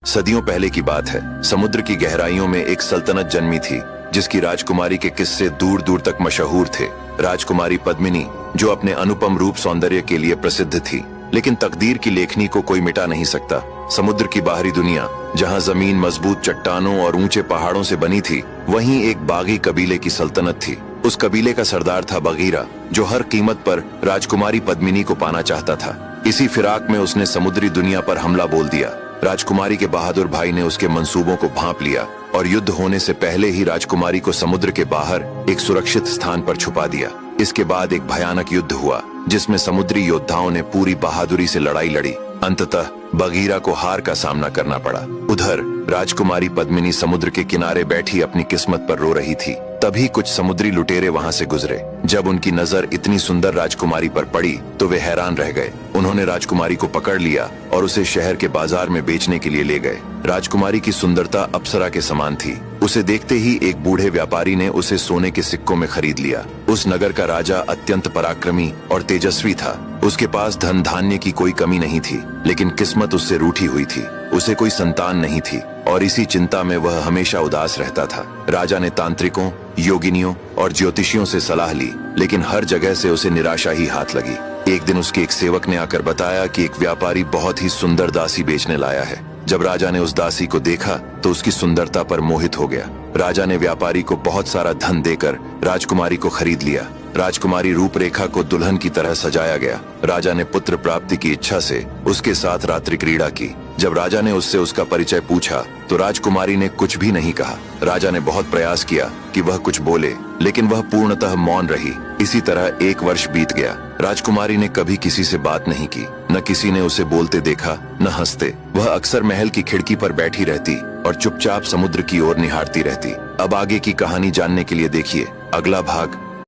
सदियों पहले की बात है। समुद्र की गहराइयों में एक सल्तनत जन्मी थी जिसकी राजकुमारी के किस्से दूर दूर तक मशहूर थे। राजकुमारी पद्मिनी जो अपने अनुपम रूप सौंदर्य के लिए प्रसिद्ध थी, लेकिन तकदीर की लेखनी को कोई मिटा नहीं सकता। समुद्र की बाहरी दुनिया जहां जमीन मजबूत चट्टानों और ऊंचे पहाड़ों से बनी थी, वहीं एक बागी कबीले की सल्तनत थी। उस कबीले का सरदार था बगीरा, जो हर कीमत पर राजकुमारी पद्मिनी को पाना चाहता था। इसी फिराक में उसने समुद्री दुनिया पर हमला बोल दिया। राजकुमारी के बहादुर भाई ने उसके मंसूबों को भांप लिया और युद्ध होने से पहले ही राजकुमारी को समुद्र के बाहर एक सुरक्षित स्थान पर छुपा दिया। इसके बाद एक भयानक युद्ध हुआ जिसमें समुद्री योद्धाओं ने पूरी बहादुरी से लड़ाई लड़ी। अंततः बगीरा को हार का सामना करना पड़ा। उधर राजकुमारी पद्मिनी समुद्र के किनारे बैठी अपनी किस्मत पर रो रही थी। तभी कुछ समुद्री लुटेरे वहां से गुजरे। जब उनकी नजर इतनी सुंदर राजकुमारी पर पड़ी तो वे हैरान रह गए। उन्होंने राजकुमारी को पकड़ लिया और उसे शहर के बाजार में बेचने के लिए ले गए। राजकुमारी की सुंदरता अप्सरा के समान थी। उसे देखते ही एक बूढ़े व्यापारी ने उसे सोने के सिक्कों में खरीद लिया। उस नगर का राजा अत्यंत पराक्रमी और तेजस्वी था। उसके पास धन धान्य की कोई कमी नहीं थी, लेकिन किस्मत उससे रूठी हुई थी। उसे कोई संतान नहीं थी और इसी चिंता में वह हमेशा उदास रहता था। राजा ने तांत्रिकों, योगिनियों और ज्योतिषियों से सलाह ली, लेकिन हर जगह से उसे निराशा ही हाथ लगी। एक दिन उसके एक सेवक ने आकर बताया कि एक व्यापारी बहुत ही सुंदर दासी बेचने लाया है। जब राजा ने उस दासी को देखा तो उसकी सुंदरता पर मोहित हो गया। राजा ने व्यापारी को बहुत सारा धन देकर राजकुमारी को खरीद लिया। राजकुमारी रूपरेखा को दुल्हन की तरह सजाया गया। राजा ने पुत्र प्राप्ति की इच्छा से उसके साथ रात्रि क्रीड़ा की। जब राजा ने उससे उसका परिचय पूछा तो राजकुमारी ने कुछ भी नहीं कहा। राजा ने बहुत प्रयास किया कि वह कुछ बोले, लेकिन वह पूर्णतः मौन रही। इसी तरह 1 वर्ष बीत गया। राजकुमारी ने कभी किसी से बात नहीं की, न किसी ने उसे बोलते देखा, न हंसते। वह अक्सर महल की खिड़की पर बैठी रहती और चुपचाप समुद्र की ओर निहारती रहती। अब आगे की कहानी जानने के लिए देखिए अगला भाग